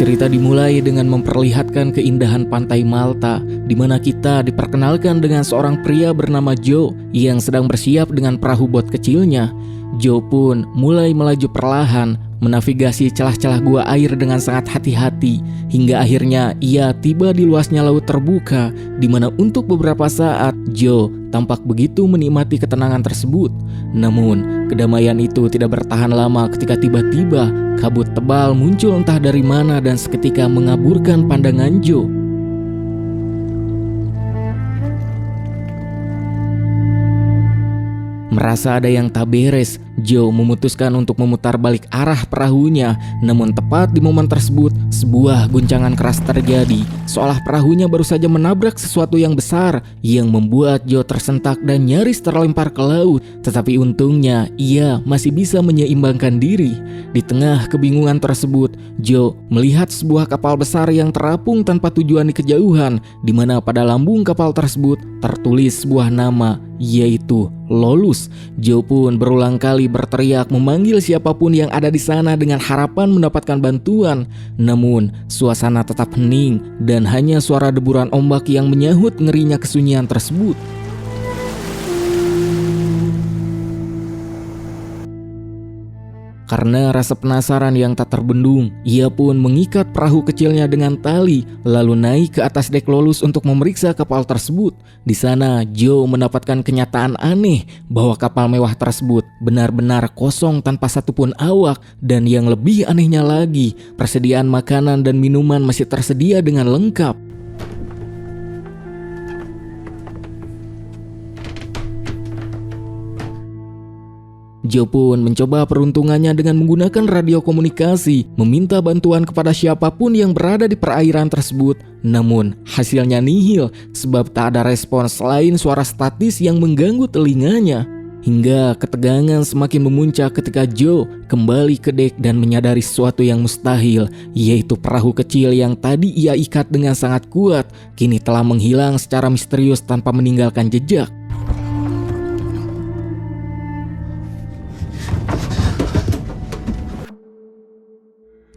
Cerita dimulai dengan memperlihatkan keindahan pantai Malta, di mana kita diperkenalkan dengan seorang pria bernama Joe yang sedang bersiap dengan perahu bot kecilnya. Joe pun mulai melaju perlahan, menavigasi celah-celah gua air dengan sangat hati-hati, hingga akhirnya ia tiba di luasnya laut terbuka, di mana untuk beberapa saat Joe tampak begitu menikmati ketenangan tersebut. Namun, kedamaian itu tidak bertahan lama ketika tiba-tiba kabut tebal muncul entah dari mana dan seketika mengaburkan pandangan Joe. Merasa ada yang tak beres, Joe memutuskan untuk memutar balik arah perahunya. Namun tepat di momen tersebut, sebuah guncangan keras terjadi, seolah perahunya baru saja menabrak sesuatu yang besar yang membuat Joe tersentak dan nyaris terlempar ke laut. Tetapi untungnya ia masih bisa menyeimbangkan diri. Di tengah kebingungan tersebut, Joe melihat sebuah kapal besar yang terapung tanpa tujuan di kejauhan, di mana pada lambung kapal tersebut tertulis sebuah nama, yaitu Lolus. Joe pun berulang kali berteriak memanggil siapapun yang ada di sana dengan harapan mendapatkan bantuan. Namun, suasana tetap hening dan hanya suara deburan ombak yang menyahut ngerinya kesunyian tersebut. Karena rasa penasaran yang tak terbendung, ia pun mengikat perahu kecilnya dengan tali, lalu naik ke atas dek Lolus untuk memeriksa kapal tersebut. Di sana, Joe mendapatkan kenyataan aneh bahwa kapal mewah tersebut benar-benar kosong tanpa satupun awak, dan yang lebih anehnya lagi, persediaan makanan dan minuman masih tersedia dengan lengkap. Joe pun mencoba peruntungannya dengan menggunakan radio komunikasi, meminta bantuan kepada siapapun yang berada di perairan tersebut. Namun hasilnya nihil, sebab tak ada respon selain suara statis yang mengganggu telinganya. Hingga ketegangan semakin memuncak ketika Joe kembali ke dek dan menyadari sesuatu yang mustahil, yaitu perahu kecil yang tadi ia ikat dengan sangat kuat, kini telah menghilang secara misterius tanpa meninggalkan jejak.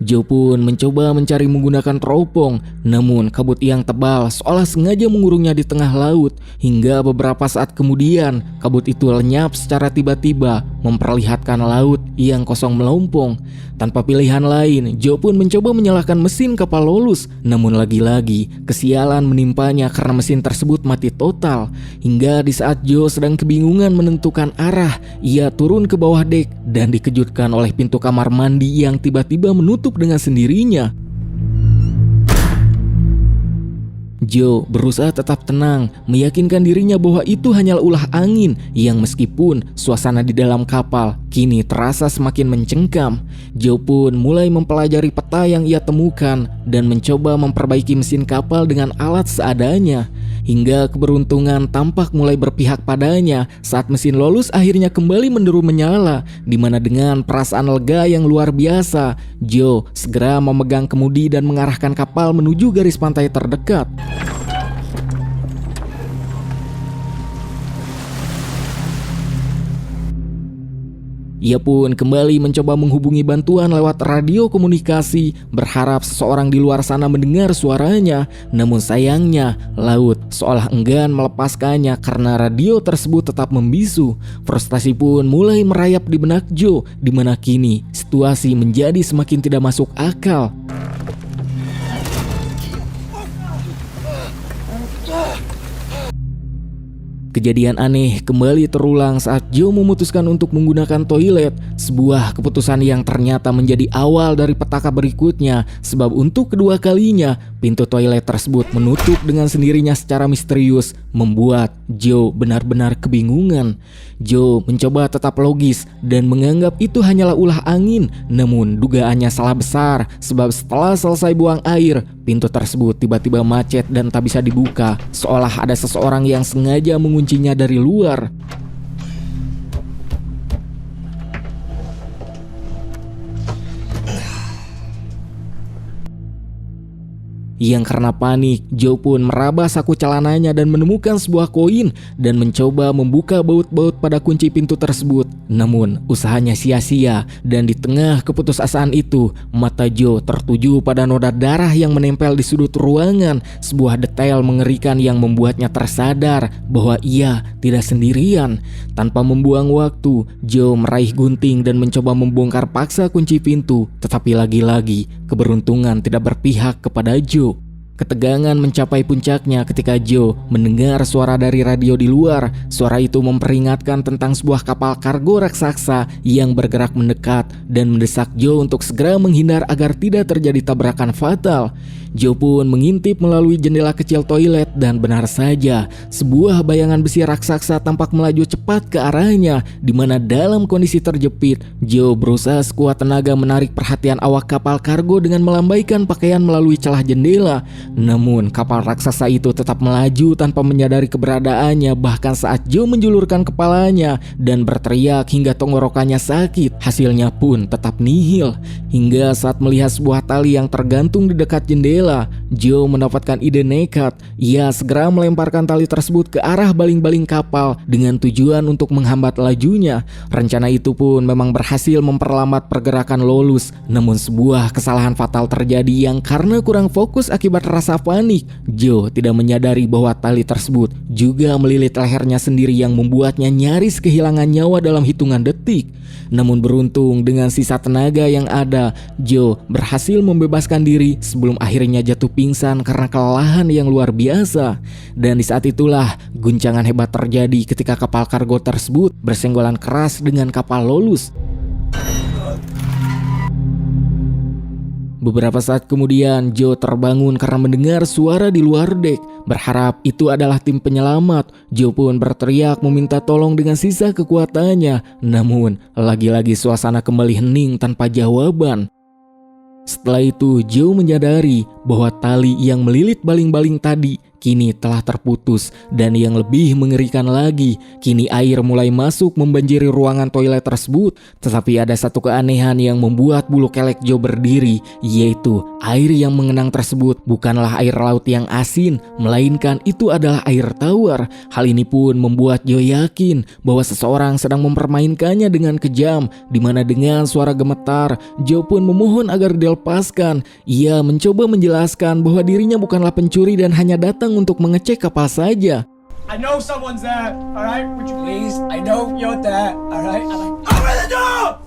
Joe pun mencoba mencari menggunakan teropong, namun kabut yang tebal seolah sengaja mengurungnya di tengah laut. Hingga beberapa saat kemudian, kabut itu lenyap secara tiba-tiba, memperlihatkan laut yang kosong melompong. Tanpa pilihan lain, Joe pun mencoba menyalakan mesin kapal Lolus. Namun lagi-lagi, kesialan menimpanya karena mesin tersebut mati total. Hingga di saat Joe sedang kebingungan menentukan arah, ia turun ke bawah dek dan dikejutkan oleh pintu kamar mandi yang tiba-tiba menutup dengan sendirinya. Joe berusaha tetap tenang, meyakinkan dirinya bahwa itu hanyalah ulah angin yang meskipun suasana di dalam kapal kini terasa semakin mencengkam. Joe pun mulai mempelajari peta yang ia temukan dan mencoba memperbaiki mesin kapal dengan alat seadanya. Hingga keberuntungan tampak mulai berpihak padanya saat mesin Lolus akhirnya kembali menderu menyala, di mana dengan perasaan lega yang luar biasa, Joe segera memegang kemudi dan mengarahkan kapal menuju garis pantai terdekat. Ia pun kembali mencoba menghubungi bantuan lewat radio komunikasi, berharap seseorang di luar sana mendengar suaranya. Namun sayangnya, laut seolah enggan melepaskannya karena radio tersebut tetap membisu. Frustasi pun mulai merayap di benak Joe, di mana kini situasi menjadi semakin tidak masuk akal. Kejadian aneh kembali terulang saat Joe memutuskan untuk menggunakan toilet, sebuah keputusan yang ternyata menjadi awal dari petaka berikutnya, sebab untuk kedua kalinya pintu toilet tersebut menutup dengan sendirinya secara misterius, membuat Joe benar-benar kebingungan. Joe mencoba tetap logis dan menganggap itu hanyalah ulah angin, namun dugaannya salah besar, sebab setelah selesai buang air, pintu tersebut tiba-tiba macet dan tak bisa dibuka, seolah ada seseorang yang sengaja menguncinya dari luar. yang karena panik, Joe pun meraba saku celananya dan menemukan sebuah koin dan mencoba membuka baut-baut pada kunci pintu tersebut. Namun usahanya sia-sia dan di tengah keputusasaan itu, mata Joe tertuju pada noda darah yang menempel di sudut ruangan, sebuah detail mengerikan yang membuatnya tersadar bahwa ia tidak sendirian. Tanpa membuang waktu, Joe meraih gunting dan mencoba membongkar paksa kunci pintu, tetapi lagi-lagi keberuntungan tidak berpihak kepada Joe. Ketegangan mencapai puncaknya ketika Joe mendengar suara dari radio di luar. Suara itu memperingatkan tentang sebuah kapal kargo raksasa yang bergerak mendekat dan mendesak Joe untuk segera menghindar agar tidak terjadi tabrakan fatal. Joe pun mengintip melalui jendela kecil toilet dan benar saja, sebuah bayangan besi raksasa tampak melaju cepat ke arahnya, di mana dalam kondisi terjepit, Joe berusaha sekuat tenaga menarik perhatian awak kapal kargo dengan melambaikan pakaian melalui celah jendela. Namun kapal raksasa itu tetap melaju tanpa menyadari keberadaannya, bahkan saat Joe menjulurkan kepalanya dan berteriak hingga tenggorokannya sakit, hasilnya pun tetap nihil. Hingga saat melihat sebuah tali yang tergantung di dekat jendela, Joe mendapatkan ide nekat. Ia segera melemparkan tali tersebut ke arah baling-baling kapal dengan tujuan untuk menghambat lajunya. Rencana itu pun memang berhasil memperlambat pergerakan Lolus. Namun sebuah kesalahan fatal terjadi yang karena kurang fokus akibat rasa panik, Joe tidak menyadari bahwa tali tersebut juga melilit lehernya sendiri yang membuatnya nyaris kehilangan nyawa dalam hitungan detik. Namun beruntung dengan sisa tenaga yang ada, Joe berhasil membebaskan diri sebelum akhirnya jatuh pingsan karena kelelahan yang luar biasa. Dan di saat itulah guncangan hebat terjadi ketika kapal kargo tersebut bersenggolan keras dengan kapal Lolus. Beberapa saat kemudian, Joe terbangun karena mendengar suara di luar dek. Berharap itu adalah tim penyelamat, Joe pun berteriak meminta tolong dengan sisa kekuatannya. Namun, lagi-lagi suasana kembali hening tanpa jawaban. Setelah itu, Joe menyadari bahwa tali yang melilit baling-baling tadi kini telah terputus, dan yang lebih mengerikan lagi, kini air mulai masuk membanjiri ruangan toilet tersebut. Tetapi ada satu keanehan yang membuat bulu kelek Joe berdiri, yaitu air yang mengenang tersebut bukanlah air laut yang asin, melainkan itu adalah air tawar. Hal ini pun membuat Joe yakin bahwa seseorang sedang mempermainkannya dengan kejam, di mana dengan suara gemetar, Joe pun memohon agar dilepaskan. Ia mencoba menjelaskan bahwa dirinya bukanlah pencuri dan hanya datang untuk mengecek kapal saja. I know someone's there, alright? Would you please? I know you're there, alright? Open the door!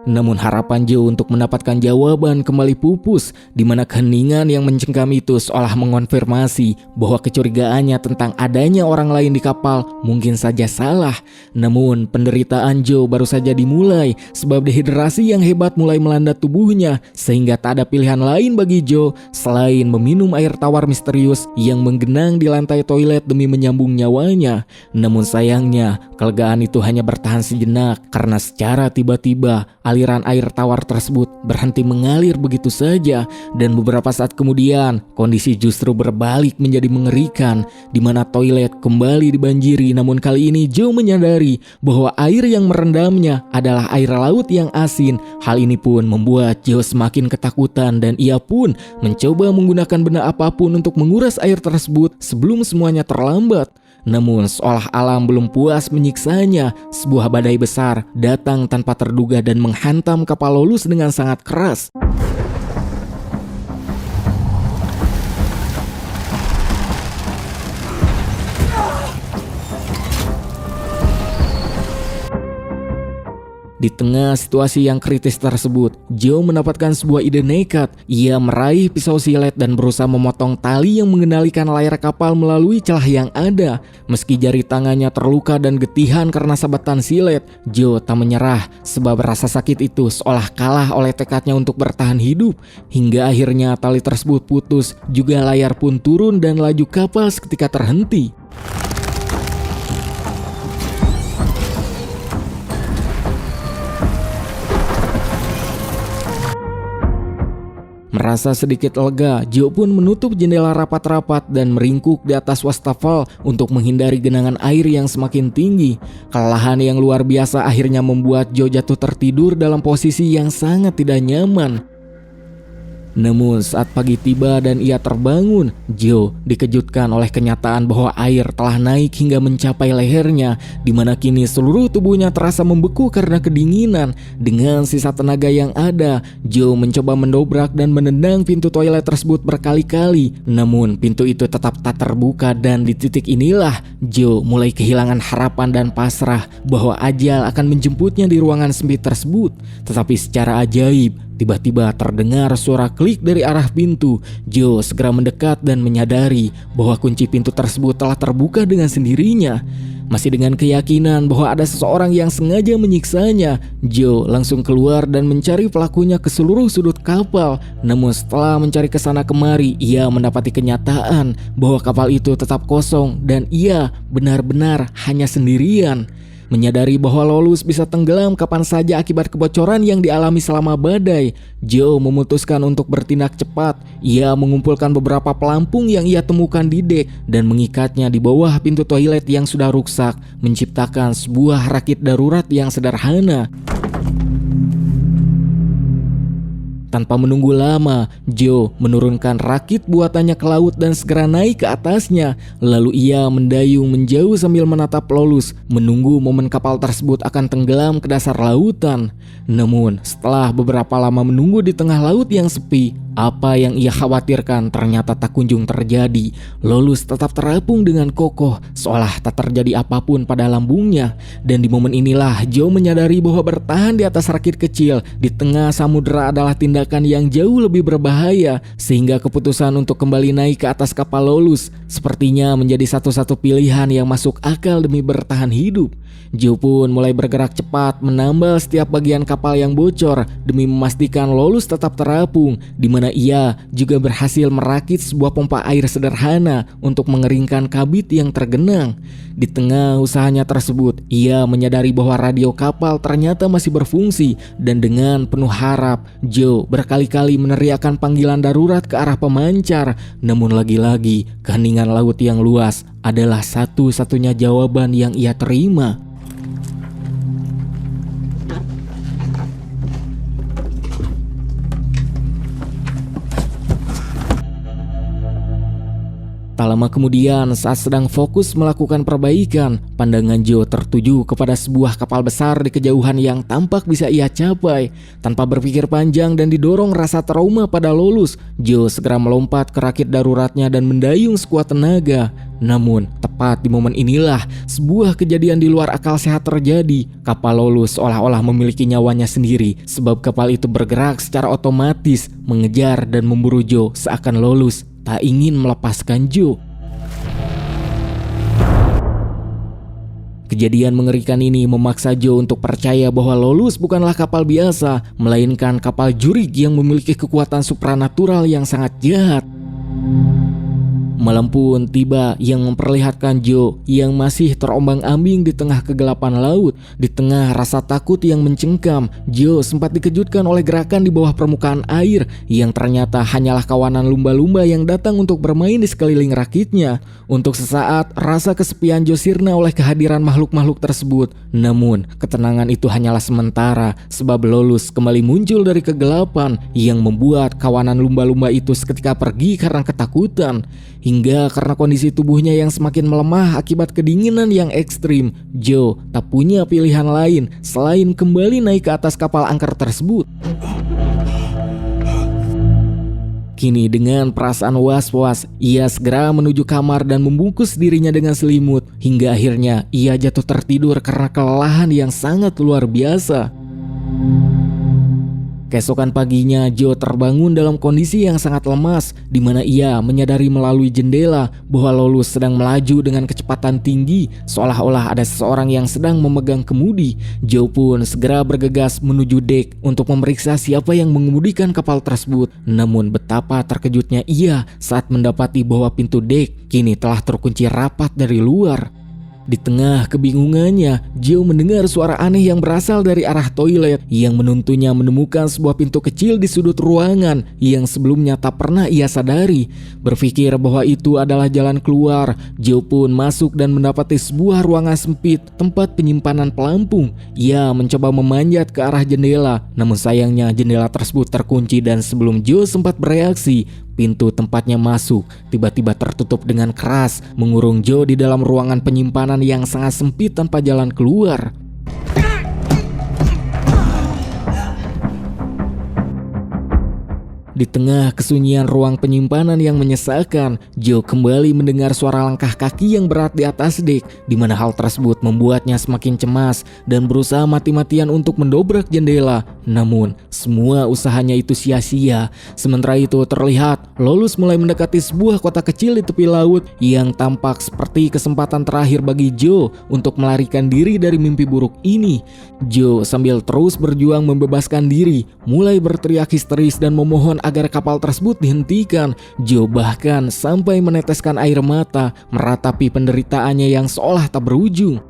Namun harapan Joe untuk mendapatkan jawaban kembali pupus, di mana keheningan yang mencengkam itu seolah mengonfirmasi bahwa kecurigaannya tentang adanya orang lain di kapal mungkin saja salah. Namun penderitaan Joe baru saja dimulai, sebab dehidrasi yang hebat mulai melanda tubuhnya, sehingga tak ada pilihan lain bagi Joe selain meminum air tawar misterius yang menggenang di lantai toilet demi menyambung nyawanya. Namun sayangnya, kelegaan itu hanya bertahan sejenak karena secara tiba-tiba aliran air tawar tersebut berhenti mengalir begitu saja, dan beberapa saat kemudian kondisi justru berbalik menjadi mengerikan, di mana toilet kembali dibanjiri. Namun kali ini Joe menyadari bahwa air yang merendamnya adalah air laut yang asin. Hal ini pun membuat Joe semakin ketakutan dan ia pun mencoba menggunakan benda apapun untuk menguras air tersebut sebelum semuanya terlambat. Namun seolah alam belum puas menyiksanya, sebuah badai besar datang tanpa terduga dan menghantam kapal Lolus dengan sangat keras. Di tengah situasi yang kritis tersebut, Joe mendapatkan sebuah ide nekat. Ia meraih pisau silet dan berusaha memotong tali yang mengendalikan layar kapal melalui celah yang ada. Meski jari tangannya terluka dan getihan karena sabatan silet, Joe tak menyerah, sebab rasa sakit itu seolah kalah oleh tekadnya untuk bertahan hidup. Hingga akhirnya tali tersebut putus, juga layar pun turun dan laju kapal seketika terhenti. Merasa sedikit lega, Joe pun menutup jendela rapat-rapat dan meringkuk di atas wastafel untuk menghindari genangan air yang semakin tinggi. Kelelahan yang luar biasa akhirnya membuat Joe jatuh tertidur dalam posisi yang sangat tidak nyaman. Namun saat pagi tiba dan ia terbangun, Joe dikejutkan oleh kenyataan bahwa air telah naik hingga mencapai lehernya, di mana kini seluruh tubuhnya terasa membeku karena kedinginan. Dengan sisa tenaga yang ada, Joe mencoba mendobrak dan menendang pintu toilet tersebut berkali-kali. Namun pintu itu tetap tak terbuka, dan di titik inilah Joe mulai kehilangan harapan dan pasrah bahwa ajal akan menjemputnya di ruangan sempit tersebut. Tetapi secara ajaib, tiba-tiba terdengar suara klik dari arah pintu. Joe segera mendekat dan menyadari bahwa kunci pintu tersebut telah terbuka dengan sendirinya. Masih dengan keyakinan bahwa ada seseorang yang sengaja menyiksanya, Joe langsung keluar dan mencari pelakunya ke seluruh sudut kapal. Namun setelah mencari kesana kemari, ia mendapati kenyataan bahwa kapal itu tetap kosong dan ia benar-benar hanya sendirian. Menyadari bahwa Lolus bisa tenggelam kapan saja akibat kebocoran yang dialami selama badai, Joe memutuskan untuk bertindak cepat. Ia mengumpulkan beberapa pelampung yang ia temukan di dek dan mengikatnya di bawah pintu toilet yang sudah rusak, menciptakan sebuah rakit darurat yang sederhana. Tanpa menunggu lama, Joe menurunkan rakit buatannya ke laut dan segera naik ke atasnya. Lalu ia mendayung menjauh sambil menatap Lolus, menunggu momen kapal tersebut akan tenggelam ke dasar lautan. Namun setelah beberapa lama menunggu di tengah laut yang sepi, apa yang ia khawatirkan ternyata tak kunjung terjadi. Lolus tetap terapung dengan kokoh, seolah tak terjadi apapun pada lambungnya. Dan di momen inilah Joe menyadari bahwa bertahan di atas rakit kecil di tengah samudera adalah tindakan yang jauh lebih berbahaya, sehingga keputusan untuk kembali naik ke atas kapal Lolus sepertinya menjadi satu-satu pilihan yang masuk akal demi bertahan hidup. Joe pun mulai bergerak cepat menambal setiap bagian kapal yang bocor demi memastikan Lolus tetap terapung, di mana ia juga berhasil merakit sebuah pompa air sederhana untuk mengeringkan kabit yang tergenang. Di tengah usahanya tersebut, ia menyadari bahwa radio kapal ternyata masih berfungsi, dan dengan penuh harap, Joe berkali-kali meneriakkan panggilan darurat ke arah pemancar. Namun lagi-lagi, keheningan laut yang luas adalah satu-satunya jawaban yang ia terima. Tak lama kemudian, saat sedang fokus melakukan perbaikan, pandangan Joe tertuju kepada sebuah kapal besar di kejauhan yang tampak bisa ia capai. Tanpa berpikir panjang dan didorong rasa trauma pada Lolus, Joe segera melompat ke rakit daruratnya dan mendayung sekuat tenaga. Namun, tepat di momen inilah sebuah kejadian di luar akal sehat terjadi. Kapal Lolus seolah-olah memiliki nyawanya sendiri, sebab kapal itu bergerak secara otomatis, mengejar dan memburu Joe, seakan Lolus tak ingin melepaskan Joe. Kejadian mengerikan ini memaksa Joe untuk percaya bahwa Lolus bukanlah kapal biasa, melainkan kapal jurig yang memiliki kekuatan supranatural yang sangat jahat. Malam pun tiba yang memperlihatkan Joe yang masih terombang-ambing di tengah kegelapan laut. Di tengah rasa takut yang mencengkam, Joe sempat dikejutkan oleh gerakan di bawah permukaan air yang ternyata hanyalah kawanan lumba-lumba yang datang untuk bermain di sekeliling rakitnya. Untuk sesaat, rasa kesepian Joe sirna oleh kehadiran makhluk-makhluk tersebut. Namun, ketenangan itu hanyalah sementara, sebab Lolus kembali muncul dari kegelapan yang membuat kawanan lumba-lumba itu seketika pergi karena ketakutan. Hingga karena kondisi tubuhnya yang semakin melemah akibat kedinginan yang ekstrim, Joe tak punya pilihan lain selain kembali naik ke atas kapal angker tersebut. Kini dengan perasaan was-was, ia segera menuju kamar dan membungkus dirinya dengan selimut. Hingga akhirnya ia jatuh tertidur karena kelelahan yang sangat luar biasa. Keesokan paginya, Joe terbangun dalam kondisi yang sangat lemas, di mana ia menyadari melalui jendela bahwa Lolus sedang melaju dengan kecepatan tinggi, seolah-olah ada seseorang yang sedang memegang kemudi. Joe pun segera bergegas menuju dek untuk memeriksa siapa yang mengemudikan kapal tersebut. Namun betapa terkejutnya ia saat mendapati bahwa pintu dek kini telah terkunci rapat dari luar. Di tengah kebingungannya, Joe mendengar suara aneh yang berasal dari arah toilet yang menuntunnya menemukan sebuah pintu kecil di sudut ruangan yang sebelumnya tak pernah ia sadari. Berpikir bahwa itu adalah jalan keluar, Joe pun masuk dan mendapati sebuah ruangan sempit tempat penyimpanan pelampung. Ia mencoba memanjat ke arah jendela, namun sayangnya jendela tersebut terkunci dan sebelum Joe sempat bereaksi, pintu tempatnya masuk tiba-tiba tertutup dengan keras, mengurung Joe di dalam ruangan penyimpanan yang sangat sempit tanpa jalan keluar. Di tengah kesunyian ruang penyimpanan yang menyesalkan, Joe kembali mendengar suara langkah kaki yang berat di atas dek, di mana hal tersebut membuatnya semakin cemas dan berusaha mati-matian untuk mendobrak jendela. Namun, semua usahanya itu sia-sia. Sementara itu terlihat Lolus mulai mendekati sebuah kota kecil di tepi laut yang tampak seperti kesempatan terakhir bagi Joe untuk melarikan diri dari mimpi buruk ini. Joe sambil terus berjuang membebaskan diri, mulai berteriak histeris dan memohon agar kapal tersebut dihentikan. Joe bahkan sampai meneteskan air mata meratapi penderitaannya yang seolah tak berujung.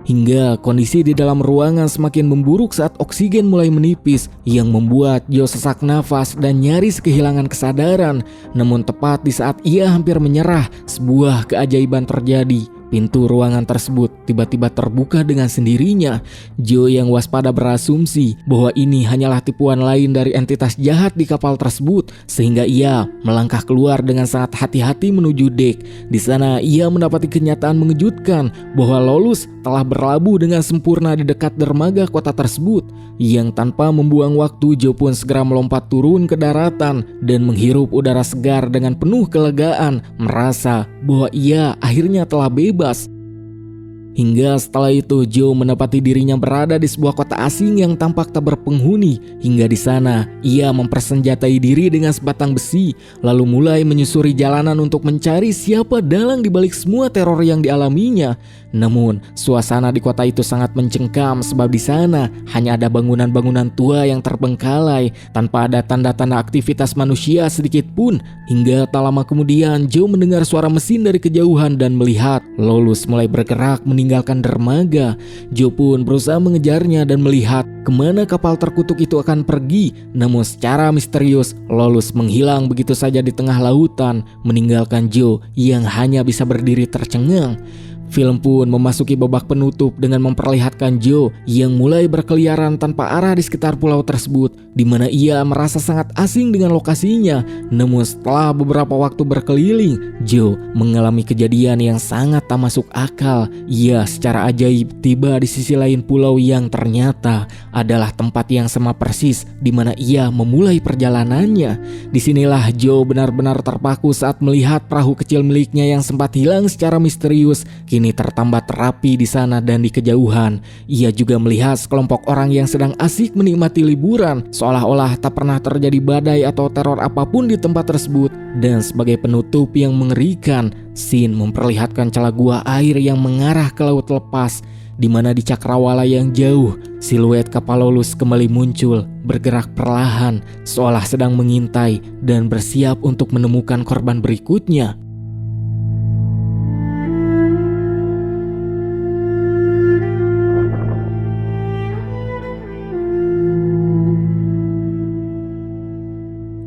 Hingga kondisi di dalam ruangan semakin memburuk saat oksigen mulai menipis yang membuat Joe sesak nafas dan nyaris kehilangan kesadaran. Namun tepat di saat ia hampir menyerah, sebuah keajaiban terjadi. Pintu ruangan tersebut tiba-tiba terbuka dengan sendirinya. Joe yang waspada berasumsi bahwa ini hanyalah tipuan lain dari entitas jahat di kapal tersebut, sehingga ia melangkah keluar dengan sangat hati-hati menuju dek. Di sana ia mendapati kenyataan mengejutkan bahwa Lolus telah berlabuh dengan sempurna di dekat dermaga kota tersebut. Yang tanpa membuang waktu, Joe pun segera melompat turun ke daratan dan menghirup udara segar dengan penuh kelegaan, merasa bahwa ia akhirnya telah bebas. Hingga setelah itu Joe mendapati dirinya berada di sebuah kota asing yang tampak tak berpenghuni. Hingga di sana ia mempersenjatai diri dengan sebatang besi, lalu mulai menyusuri jalanan untuk mencari siapa dalang di balik semua teror yang dialaminya. Namun suasana di kota itu sangat mencengkam sebab di sana hanya ada bangunan-bangunan tua yang terbengkalai tanpa ada tanda-tanda aktivitas manusia sedikit pun. Hingga tak lama kemudian Joe mendengar suara mesin dari kejauhan dan melihat Lolus mulai bergerak meninggalkan dermaga. Joe pun berusaha mengejarnya dan melihat kemana kapal terkutuk itu akan pergi. Namun secara misterius Lolus menghilang begitu saja di tengah lautan, meninggalkan Joe yang hanya bisa berdiri tercengang. Film pun memasuki babak penutup dengan memperlihatkan Joe yang mulai berkeliaran tanpa arah di sekitar pulau tersebut, di mana ia merasa sangat asing dengan lokasinya. Namun setelah beberapa waktu berkeliling, Joe mengalami kejadian yang sangat tak masuk akal. Ia secara ajaib tiba di sisi lain pulau yang ternyata adalah tempat yang sama persis di mana ia memulai perjalanannya. Disinilah Joe benar-benar terpaku saat melihat perahu kecil miliknya yang sempat hilang secara misterius kini tertambat rapi di sana, dan di kejauhan ia juga melihat sekelompok orang yang sedang asik menikmati liburan, seolah-olah tak pernah terjadi badai atau teror apapun di tempat tersebut. Dan sebagai penutup yang mengerikan, scene memperlihatkan celah gua air yang mengarah ke laut lepas, di mana di cakrawala yang jauh siluet kapal Lolus kembali muncul, bergerak perlahan seolah sedang mengintai dan bersiap untuk menemukan korban berikutnya.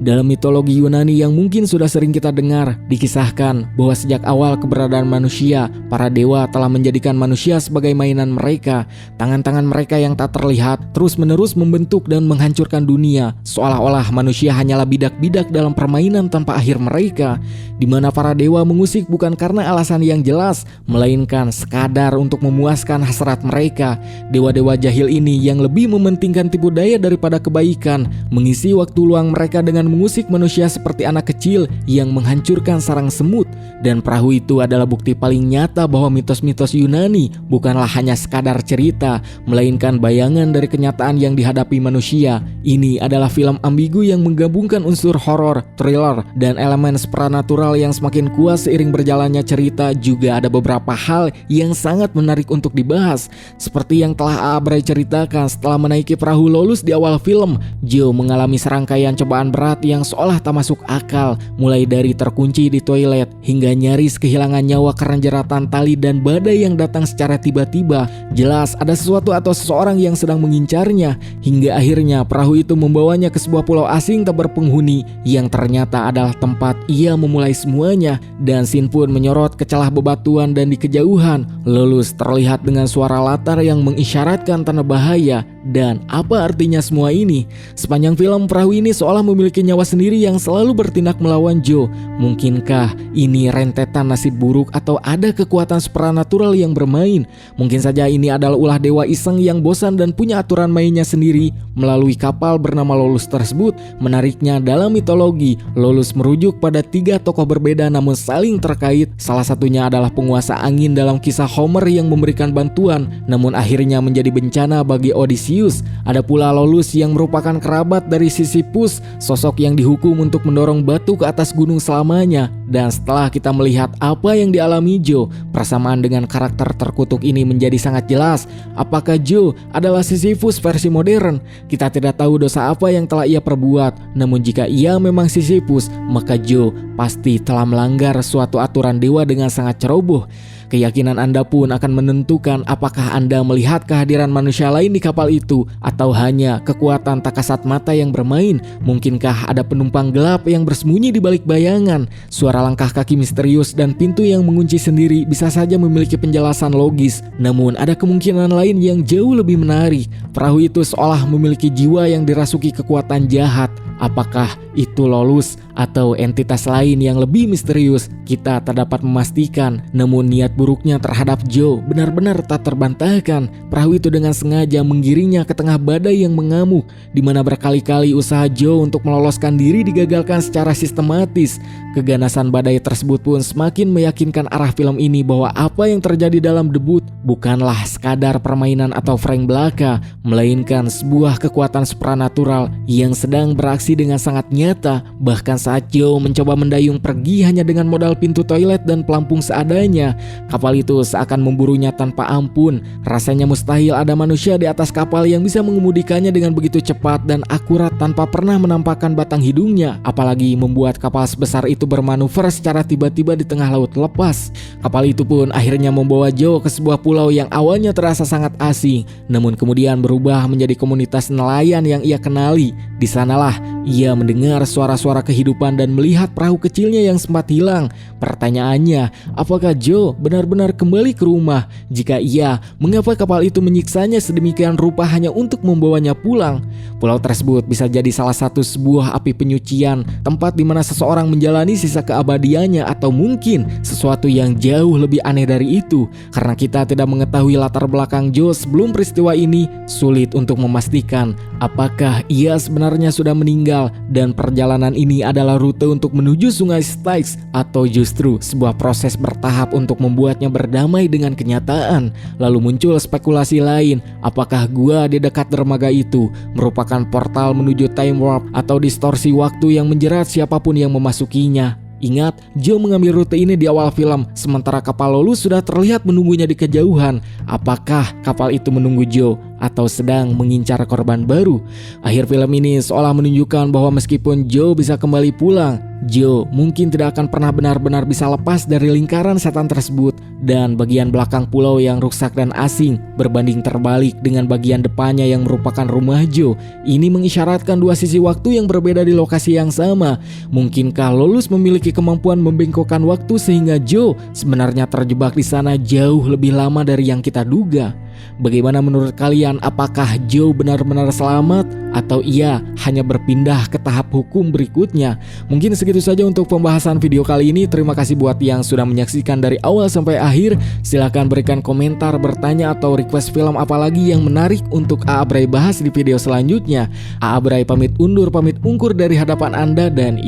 Dalam mitologi Yunani yang mungkin sudah sering kita dengar, dikisahkan bahwa sejak awal keberadaan manusia, para dewa telah menjadikan manusia sebagai mainan mereka. Tangan-tangan mereka yang tak terlihat terus-menerus membentuk dan menghancurkan dunia, seolah-olah manusia hanyalah bidak-bidak dalam permainan tanpa akhir mereka, di mana para dewa mengusik bukan karena alasan yang jelas, melainkan sekadar untuk memuaskan hasrat mereka. Dewa-dewa jahil ini yang lebih mementingkan tipu daya daripada kebaikan, mengisi waktu luang mereka dengan mengusik manusia seperti anak kecil yang menghancurkan sarang semut. Dan perahu itu adalah bukti paling nyata bahwa mitos-mitos Yunani bukanlah hanya sekadar cerita, melainkan bayangan dari kenyataan yang dihadapi manusia. Ini adalah film ambigu yang menggabungkan unsur horor, thriller, dan elemen supranatural yang semakin kuat seiring berjalannya cerita. Juga ada beberapa hal yang sangat menarik untuk dibahas, seperti yang telah Abray ceritakan. Setelah menaiki perahu Lolus di awal film, Joe mengalami serangkaian cobaan berat yang seolah tak masuk akal, mulai dari terkunci di toilet hingga nyaris kehilangan nyawa karena jeratan tali dan badai yang datang secara tiba-tiba. Jelas ada sesuatu atau seseorang yang sedang mengincarnya, hingga akhirnya perahu itu membawanya ke sebuah pulau asing tak berpenghuni yang ternyata adalah tempat ia memulai semuanya. Dan scene pun menyorot ke celah bebatuan dan di kejauhan Lulus terlihat dengan suara latar yang mengisyaratkan tanda bahaya. Dan apa artinya semua ini? Sepanjang film, perahu ini seolah memiliki nyawa sendiri yang selalu bertindak melawan Joe. Mungkinkah ini rentetan nasib buruk atau ada kekuatan supranatural yang bermain? Mungkin saja ini adalah ulah dewa iseng yang bosan dan punya aturan mainnya sendiri. Melalui kapal bernama Lolus tersebut, menariknya dalam mitologi, Lolus merujuk pada 3 tokoh berbeda namun saling terkait. Salah satunya adalah penguasa angin dalam kisah Homer yang memberikan bantuan, namun akhirnya menjadi bencana bagi Odysseus. Ada pula Lolus yang merupakan kerabat dari Sisyphus, sosok yang dihukum untuk mendorong batu ke atas gunung selamanya. Dan setelah kita melihat apa yang dialami Joe, persamaan dengan karakter terkutuk ini menjadi sangat jelas. Apakah Joe adalah Sisyphus versi modern? Kita tidak tahu dosa apa yang telah ia perbuat. Namun jika ia memang Sisyphus, maka Joe pasti telah melanggar suatu aturan dewa dengan sangat ceroboh. Keyakinan Anda pun akan menentukan apakah Anda melihat kehadiran manusia lain di kapal itu atau hanya kekuatan tak kasat mata yang bermain. Mungkinkah ada penumpang gelap yang bersembunyi di balik bayangan? Suara langkah kaki misterius dan pintu yang mengunci sendiri bisa saja memiliki penjelasan logis. Namun ada kemungkinan lain yang jauh lebih menarik. Perahu itu seolah memiliki jiwa yang dirasuki kekuatan jahat. Apakah itu Lolus atau entitas lain yang lebih misterius? Kita tak dapat memastikan. Namun niat buruknya terhadap Joe benar-benar tak terbantahkan. Perahu itu dengan sengaja menggiringnya ke tengah badai yang mengamuk, di mana berkali-kali usaha Joe untuk meloloskan diri digagalkan secara sistematis. Keganasan badai tersebut pun semakin meyakinkan arah film ini bahwa apa yang terjadi dalam debut bukanlah sekadar permainan atau frame belaka, melainkan sebuah kekuatan supranatural yang sedang beraksi dengan sangat nyata. Bahkan saat Joe mencoba mendayung pergi hanya dengan modal pintu toilet dan pelampung seadanya, kapal itu seakan memburunya tanpa ampun. Rasanya mustahil ada manusia di atas kapal yang bisa mengemudikannya dengan begitu cepat dan akurat tanpa pernah menampakkan batang hidungnya, apalagi membuat kapal sebesar itu bermanuver secara tiba-tiba di tengah laut lepas. Kapal itu pun akhirnya membawa Joe ke sebuah pulau yang awalnya terasa sangat asing, namun kemudian berubah menjadi komunitas nelayan yang ia kenali. Di sanalah ia mendengar suara-suara kehidupan dan melihat perahu kecilnya yang sempat hilang. Pertanyaannya, apakah Joe benar-benar kembali ke rumah? Jika iya, mengapa kapal itu menyiksanya sedemikian rupa hanya untuk membawanya pulang? Pulau tersebut bisa jadi salah satu sebuah api penyucian, tempat di mana seseorang menjalani sisa keabadiannya, atau mungkin sesuatu yang jauh lebih aneh dari itu. Karena kita tidak mengetahui latar belakang Joe sebelum peristiwa ini, sulit untuk memastikan apakah ia sebenarnya sudah meninggal dan perjalanan ini adalah rute untuk menuju sungai Styx, atau justru sebuah proses bertahap untuk membuatnya berdamai dengan kenyataan. Lalu muncul spekulasi lain, apakah gua di dekat dermaga itu merupakan portal menuju time warp atau distorsi waktu yang menjerat siapapun yang memasukinya. Ingat, Joe mengambil rute ini di awal film, sementara kapal Lolus sudah terlihat menunggunya di kejauhan. Apakah kapal itu menunggu Joe atau sedang mengincar korban baru? Akhir film ini seolah menunjukkan bahwa meskipun Joe bisa kembali pulang, Joe mungkin tidak akan pernah benar-benar bisa lepas dari lingkaran setan tersebut. Dan bagian belakang pulau yang rusak dan asing berbanding terbalik dengan bagian depannya yang merupakan rumah Joe. Ini mengisyaratkan dua sisi waktu yang berbeda di lokasi yang sama. Mungkinkah Lolus memiliki kemampuan membengkokkan waktu sehingga Joe sebenarnya terjebak di sana jauh lebih lama dari yang kita duga? Bagaimana menurut kalian? Apakah Joe benar-benar selamat atau ia hanya berpindah ke tahap hukum berikutnya? Mungkin segitu saja untuk pembahasan video kali ini. Terima kasih buat yang sudah menyaksikan dari awal sampai akhir. Silahkan berikan komentar, bertanya, atau request film apa lagi yang menarik untuk Aa Bray bahas di video selanjutnya. Aa Bray pamit undur, pamit ungkur dari hadapan Anda, dan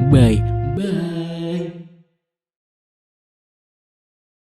bye.